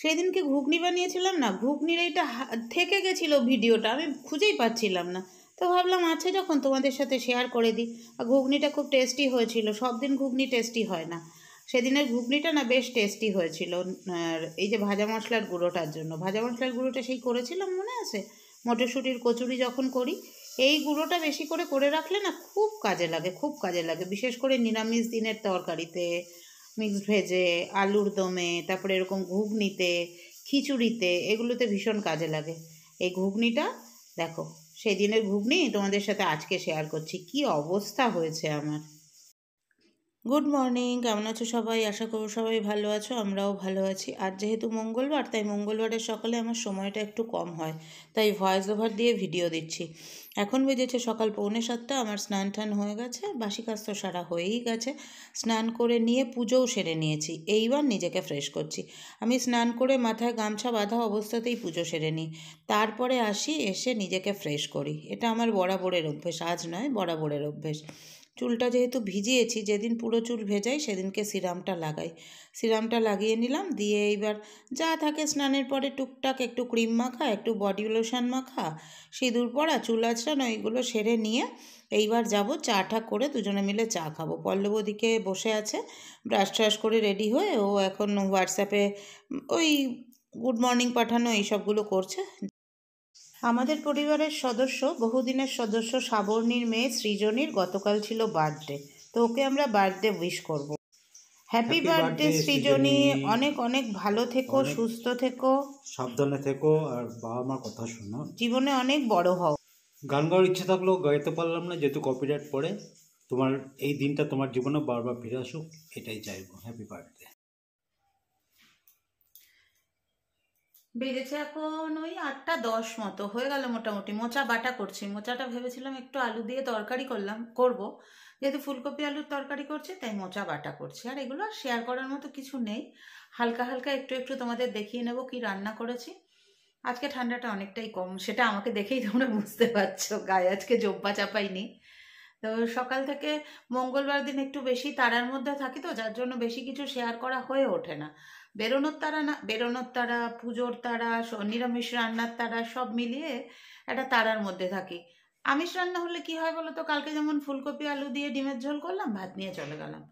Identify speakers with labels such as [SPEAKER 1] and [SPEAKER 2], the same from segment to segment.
[SPEAKER 1] সেদিনকে ঘুগনি বানিয়েছিলাম না, ঘুগনির এইটা থেকে গেছিলো ভিডিওটা, আমি খুঁজেই পাচ্ছিলাম না। তো ভাবলাম আছে যখন তোমাদের সাথে শেয়ার করে দিই। আর ঘুগনিটা খুব টেস্টি হয়েছিল, সব দিন ঘুগনি টেস্টি হয় না, সেদিনের ঘুগনিটা না বেশ টেস্টি হয়েছিল। আর এই যে ভাজা মশলার গুঁড়োটার জন্য, ভাজা মশলার গুঁড়োটা সেই করেছিলাম মনে আছে, মটরশুঁটির কচুরি যখন করি, এই গুঁড়োটা বেশি করে করে রাখলে না খুব কাজে লাগে, খুব কাজে লাগে, বিশেষ করে নিরামিষ দিনের তরকারিতে, মিক্সড ভেজে, আলুর দমে, তারপরে এরকম ঘুগনিতে, খিচুড়িতে, এগুলোতে ভীষণ কাজে লাগে এই ঘুগনিটা। দেখো সেই দিনের ঘুগনি তোমাদের সাথে আজকে শেয়ার করছি, কি অবস্থা হয়েছে আমার। গুড মর্নিং, কেমন আছো সবাই? আশা করব সবাই ভালো আছো, আমরাও ভালো আছি। আর যেহেতু মঙ্গলবার, তাই মঙ্গলবারের সকালে আমার সময়টা একটু কম হয়, তাই ভয়েস ওভার দিয়ে ভিডিও দিচ্ছি। এখন বেজেছে সকাল 6:45, আমার স্নান টান হয়ে গেছে, বাসি কাজ তো সারা হয়েই গেছে। স্নান করে নিয়ে পুজোও সেরে নিয়েছি, এইবার নিজেকে ফ্রেশ করছি। আমি স্নান করে মাথায় গামছা বাঁধা অবস্থাতেই পুজো সেরে নিই, তারপরে আসি, এসে নিজেকে ফ্রেশ করি। এটা আমার বরাবরের অভ্যেস, আজ নয়, বরাবরের অভ্যেস। চুলটা যেহেতু ভিজিয়েছি, যেদিন পুরো চুল ভেজাই সেদিনকে সিরামটা লাগাই, সিরামটা লাগিয়ে নিলাম, দিয়ে এইবার যা থাকে স্নানের পরে টুকটাক একটু ক্রিম মাখা, একটু বডি লোশন মাখা, সিঁদুর পরা, চুল আঁচড়ানো, এইগুলো সেরে নিয়ে এইবার যাব চা টা করে দুজনে মিলে চা খাবো। পল্লব ওদিকে বসে আছে ব্রাশ ট্রাশ করে রেডি হয়ে, ও এখন হোয়াটসঅ্যাপে ওই গুড মর্নিং পাঠানো এইসবগুলো করছে। আমাদের পরিবারের সদস্য, বহুদিনের সদস্য সাবর্ণীর মেয়ে সৃজনীর গতকাল ছিল বার্থডে, তো ওকে আমরা বার্থডে উইশ করব। হ্যাপি বার্থডে সৃজনী, অনেক অনেক ভালো থেকো, সুস্থ থেকো,
[SPEAKER 2] সাবধানে থেকো, আর বাবা মার কথা শোনো,
[SPEAKER 1] জীবনে অনেক বড় হও।
[SPEAKER 2] গান গাওয়ার ইচ্ছে থাকলেও গাইতে পারলাম না যেহেতু কপিরাইট পড়ে। তোমার এই দিনটা তোমার জীবনে বারবার ফিরে আসুক, এটাই চাইবো। Happy birthday.
[SPEAKER 1] বেজেছে এখন ওই 8টা 10 মতো হয়ে গেল মোটামুটি। মোচা বাটা করছি, মোচাটা ভেবেছিলাম একটু আলু দিয়ে তরকারি করব, যেহেতু ফুলকপি আলুর তরকারি করছি তাই মোচা বাটা করছি। আর এগুলো শেয়ার করার মতো কিছু নেই, হালকা হালকা একটু একটু তোমাদের দেখিয়ে নেব কি রান্না করেছি। আজকে ঠান্ডাটা অনেকটাই কম, সেটা আমাকে দেখেই তোমরা বুঝতে পারছো, গায়ে আজকে জোব্বা চাপাইনি। তো সকাল থেকে মঙ্গলবার দিন একটু বেশি তাড়ার মধ্যে থাকি, তো যার জন্য বেশি কিছু শেয়ার করা হয়ে ওঠে না। বেরোনোর তাড়া না, বেরোনোর তাড়া, পুজোর তাড়া, নিরামিষ রান্নার তাড়া, সব মিলিয়ে একটা তাড়ার মধ্যে থাকি। আমিষ রান্না হলে কি হয় বলো তো, কালকে যেমন ফুলকপি আলু দিয়ে ডিমের ঝোল করলাম, ভাত নিয়ে চলে গেলাম।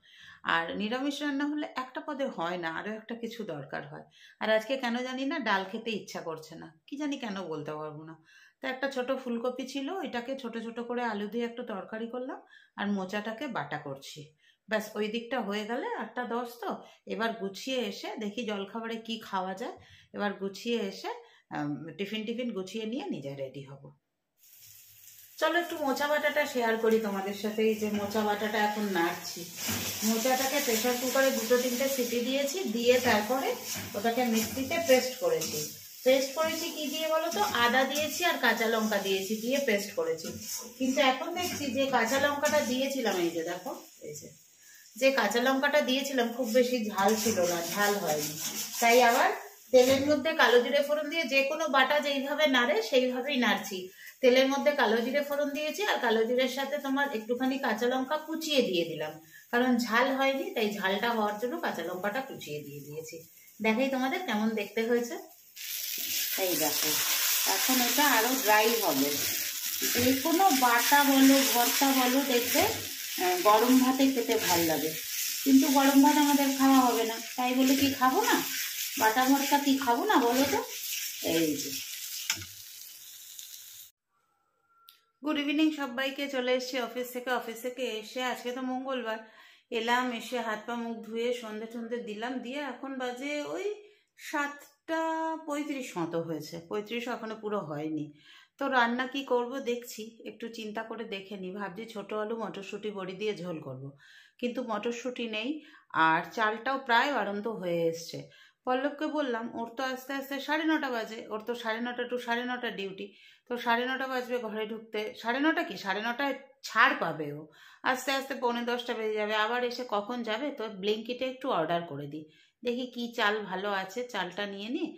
[SPEAKER 1] আর নিরামিষ রান্না হলে একটা পদে হয় না, আরও একটা কিছু দরকার হয়। আর আজকে কেন জানি না ডাল খেতে ইচ্ছা করছে না, কি জানি কেন, বলতে পারবো না। তো একটা ছোট ফুলকপি ছিল, এটাকে ছোট ছোট করে আলু দিয়ে একটু তরকারি করলাম, আর মোচাটাকে বাটা করছি। ব্যাস ওই দিকটা হয়ে গেলে 8টা 10, তো এবার গুছিয়ে এসে দেখি জলখাবারে কি খাওয়া যায়। এবার গুছিয়ে এসে টিফিন টিফিন গুছিয়ে নিয়ে নিজে রেডি হব। চলো একটু মোচা বাটাটা শেয়ার করি তোমাদের সাথে। এই যে মোচা বাটাটা এখন নাড়ছি, মোচাটাকে প্রেশার কুকারে 2-3টে সিটি দিয়েছি, দিয়ে তারপরে ওটাকে মিক্সিতে পেস্ট করেছি। পেস্ট করেছি কি দিয়ে বলো তো, আদা দিয়েছি আর কাঁচা লঙ্কা দিয়েছি, দিয়ে পেস্ট করেছি। কিন্তু এখন দেখছি যে কাঁচা লঙ্কাটা দিয়েছিলাম, এই যে দেখো, এই যে কাঁচা লঙ্কাটা দিয়েছিলাম খুব বেশি ঝাল ছিল না, ঝাল হয়নি। তাই আবার তেলের মধ্যে কালো জিরে ফোড়ন দিয়ে, যে কোনো বাটা যেইভাবে নাড়ে সেইভাবেই নাড়ছি। তেলের মধ্যে কালো জিরে ফোড়ন দিয়েছি, আর কালো জিরের সাথে তোমার একটুখানি কাঁচা লঙ্কা কুচিয়ে দিয়ে দিলাম, কারণ ঝাল হয়নি, তাই ঝালটা হওয়ার জন্য কাঁচা লঙ্কাটা কুচিয়ে দিয়ে দিয়েছি। দেখাই তোমাদের কেমন দেখতে হয়েছে। এই দেখো, এখন এটা আরো ড্রাই হবে। যে কোনো বাটা বলো, ভর্তা বলো, দেখবে গরম ভাতে খেতে ভাল লাগে, কিন্তু গরম ভাত আমাদের খাওয়া হবে না, তাই বলে কি খাবো না, বাটা ভর্তা কি খাবো না বলো তো। এই যে গুড ইভিনিং সবাইকে, চলে এসেছি অফিস থেকে এসে, আজকে তো মঙ্গলবার, এলাম, এসে হাত পা মুখ ধুয়ে সন্ধে টন্ধে দিলাম, দিয়ে এখন বাজে ওই 7টা 35 মতো হয়েছে, 35 এখনো পুরো হয়নি। তো রান্না কি করব দেখছি, একটু চিন্তা করে দেখে নি, ভাবছি ছোট আলু মটরশুঁটি বড়ি দিয়ে ঝোল করব, কিন্তু মটরশুঁটি নেই, আর চালটাও প্রায় বাড়ন্ত হয়ে এসছে। পল্লবকে বললাম, ওর তো আস্তে আস্তে 9:30 বাজে, ওর তো 9:30 to 9:30 ডিউটি, তো 9:30 বাজবে ঘরে ঢুকতে, 9:30 কি 9:30 ছাড় পাবে ও, আস্তে আস্তে 9:45 বেজে যাবে, আবার এসে কখন যাবে, তো ব্লিঙ্কিটে একটু অর্ডার করে দিই, দেখি কি চাল ভালো আছে, চালটা নিয়ে নিই,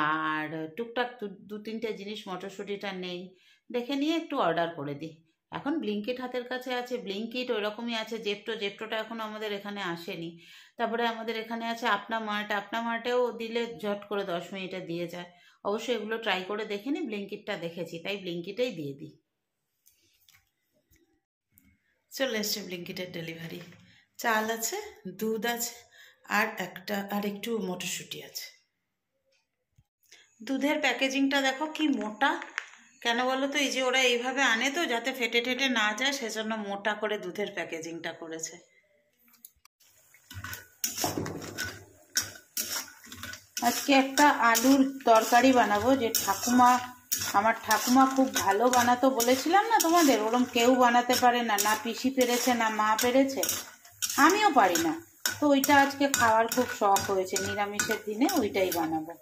[SPEAKER 1] আর টুকটাক 2-3টে জিনিস, মটরশুঁটিটা নেই, দেখে নিয়ে একটু অর্ডার করে দিই। এখন ব্লিঙ্কিট হাতের কাছে আছে, ব্লিঙ্কিট ওইরকমই আছে, জেপ্টোটা এখন আমাদের এখানে আসেনি। তারপরে আমাদের এখানে আছে আপনা মার্টেও দিলে ঝট করে 10 মিনিটে দিয়ে যায়। অবশ্যই এগুলো ট্রাই করে দেখিনি, ব্লিঙ্কিটটা দেখেছি, তাই ব্লিঙ্কিটেই দিয়ে দিই। চলে এসছে ব্লিঙ্কিটের ডেলিভারি। চাল আছে, দুধ আছে, আর একটু মটরশুঁটি আছে। দুধের প্যাকেজিংটা দেখো কি মোটা, কেন বলো তো? এই যে ওরা এইভাবে আনে তো যাতে ফেটে টেটে না যায়, সেজন্য মোটা করে দুধের প্যাকেজিংটা করেছে। আজকে একটা আলুর তরকারি বানাবো, যে আমার ঠাকুমা খুব ভালো বানাতো, বলেছিলাম না তোমাদের, ওরম কেউ বানাতে পারে না, না পিসি পেরেছে না মা পেরেছে, আমিও পারি না। তো ওইটা আজকে খাওয়ার খুব শখ হয়েছে, নিরামিষের দিনে ওইটাই বানাবো।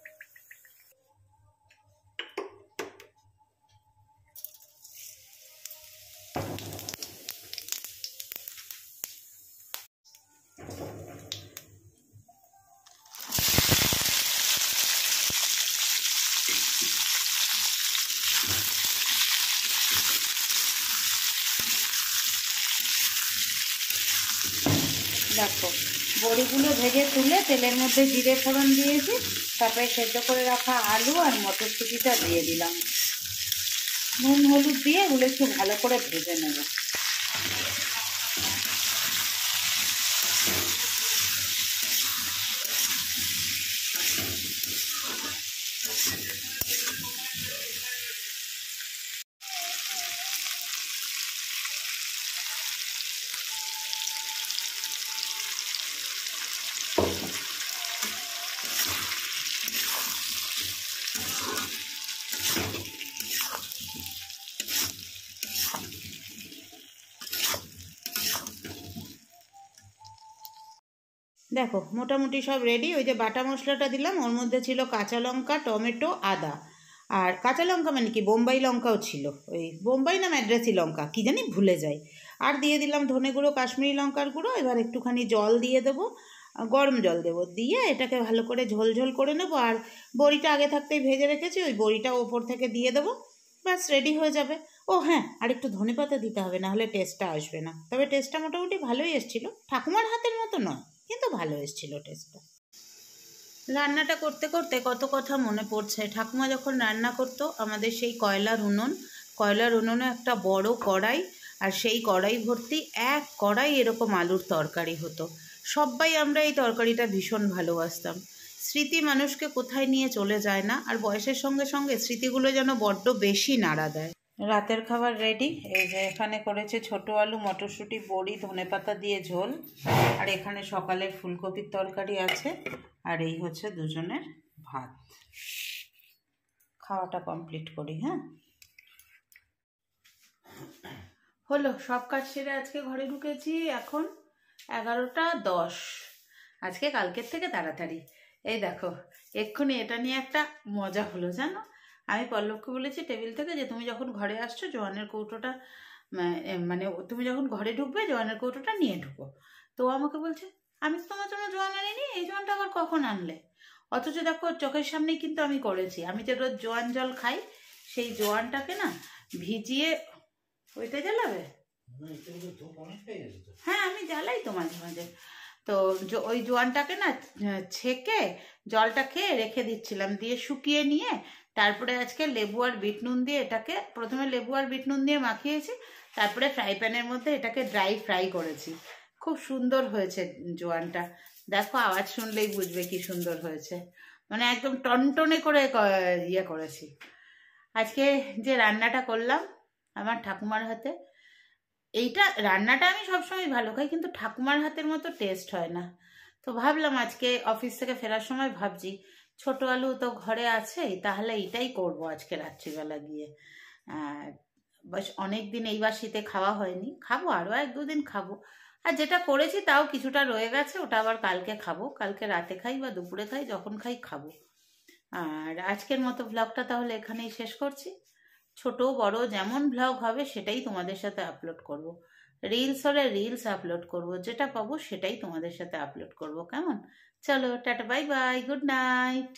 [SPEAKER 1] দেখো বড়িগুলো ভেজে তুলে তেলের মধ্যে জিরে ফোড়ন দিয়েছি, তারপরে সেদ্ধ করে রাখা আলু আর মটরশুঁটিটা দিয়ে দিলাম, নুন হলুদ দিয়ে এগুলো একটু ভালো করে ভেজে নেব। দেখো মোটামুটি সব রেডি। ওই যে বাটা মশলাটা দিলাম, ওর মধ্যে ছিল কাঁচা লঙ্কা, টমেটো, আদা, আর কাঁচা লঙ্কা মানে কি বোম্বাই লঙ্কাও ছিল, ওই বোম্বাই না ম্যাড্রাসি লঙ্কা কি জানি ভুলে যাই। আর দিয়ে দিলাম ধনে গুঁড়ো, কাশ্মীরি লঙ্কার গুঁড়ো। এবার একটুখানি জল দিয়ে দেবো, গরম জল দেবো, দিয়ে এটাকে ভালো করে ঝোল করে নেবো। আর বড়িটা আগে থাকতেই ভেজে রেখেছি, ওই বড়িটা ওপর থেকে দিয়ে দেবো, ব্যাস রেডি হয়ে যাবে। ও হ্যাঁ, আর একটু ধনেপাতা দিতে হবে, না হলে টেস্টটা আসবে না। তবে টেস্টটা মোটামুটি ভালোই এসেছিলো, ঠাকুমার হাতের মতো নয় কিন্তু ভালো এসেছিলো টেস্টটা। রান্নাটা করতে করতে কত কথা মনে পড়ছে। ঠাকুমা যখন রান্না করতো আমাদের সেই কয়লার উনুনে একটা বড় কড়াই, আর সেই কড়াই ভর্তি এক কড়াই এরকম আলুর তরকারি হতো। সবাই আমরা এই তরকারিটা ভীষণ ভালোবাসতাম। স্মৃতি মানুষকে কোথায় নিয়ে চলে যায় না, আর বয়সের সঙ্গে সঙ্গে স্মৃতিগুলো যেন বড্ড বেশি নাড়া দেয়। রাতের খাবার রেডি। এই যে এখানে করেছে ছোট আলু, মটরশুঁটি, বড়ি, ধনেপাতা দিয়ে ঝোল, আর এখানে সকালের ফুলকপির তরকারি আছে, আর এই হচ্ছে দুজনের ভাত। খাওয়াটা কমপ্লিট করি। হ্যাঁ, হলো সব কাজ সেরে আজকে ঘরে ঢুকেছি, এখন 11টা 10। আজকে কালকের থেকে তাড়াতাড়ি। এই দেখো এক্ষুনি এটা নিয়ে একটা মজা হলো জানো। আমি পল্লবকে বলেছি টেবিল থেকে যে তুমি যখন ঘরে আসছো জোয়ানের কৌটোটা, মানে তুমি যখন ঘরে ঢুকবে জোয়ানের কৌটোটা নিয়ে ঢুকো। তো আমাকে বলছে আমি তো তোমার জন্য জোয়ান আনিনি, এই জোয়ানটা আবার কখন আনলে? অথচ দেখো চোখের সামনেই কিন্তু আমি করেছি। আমি যে রোজ জোয়ান জল খাই, সেই জোয়ানটাকে না ভিজিয়ে, ওইটা জ্বালাবে? হ্যাঁ আমি জ্বালাই তো মাঝে মাঝে। তো ওই জোয়ানটাকে না ছেঁকে জলটা খেয়ে রেখে দিচ্ছিলাম, দিয়ে শুকিয়ে নিয়ে তারপরে আজকে লেবু আর বিট নুন দিয়ে এটাকে, প্রথমে লেবু আর বিট নুন দিয়ে মাখিয়েছি, তারপরে ফ্রাই প্যানের মধ্যে এটাকে ড্রাই ফ্রাই করেছি। খুব সুন্দর হয়েছে জোয়ানটা, দেখো আওয়াজ শুনলেই বুঝবে কি সুন্দর হয়েছে, মানে একদম টনটনে করে ইয়ে করেছি। আজকে যে রান্নাটা করলাম আমার ঠাকুমার হাতে, এইটা রান্নাটা আমি সবসময় ভালো খাই, কিন্তু ঠাকুমার হাতের মতো টেস্ট হয় না। তো ভাবলাম আজকে অফিস থেকে ফেরার সময় ভাবছি ছোট আলু তো ঘরে আছেই, তাহলে এইটাই করব আজকে রাত্রিবেলা গিয়ে। বেশ অনেকদিন এইবার শীতে খাওয়া হয়নি, খাবো আরও 1-2 দিন খাবো। আর যেটা করেছি তাও কিছুটা রয়ে গেছে, ওটা আবার কালকে খাবো, কালকে রাতে খাই বা দুপুরে খাই, যখন খাই খাবো। আর আজকের মতো ব্লগটা তাহলে এখানেই শেষ করছি। ছোট বড় যেমন ব্লগ হবে সেটাই তোমাদের সাথে আপলোড করব। রিলস হলে রিলস আপলোড করব, যেটা পাবো সেটাই তোমাদের সাথে আপলোড করব। কেমন? চলো tata, bye bye, good night.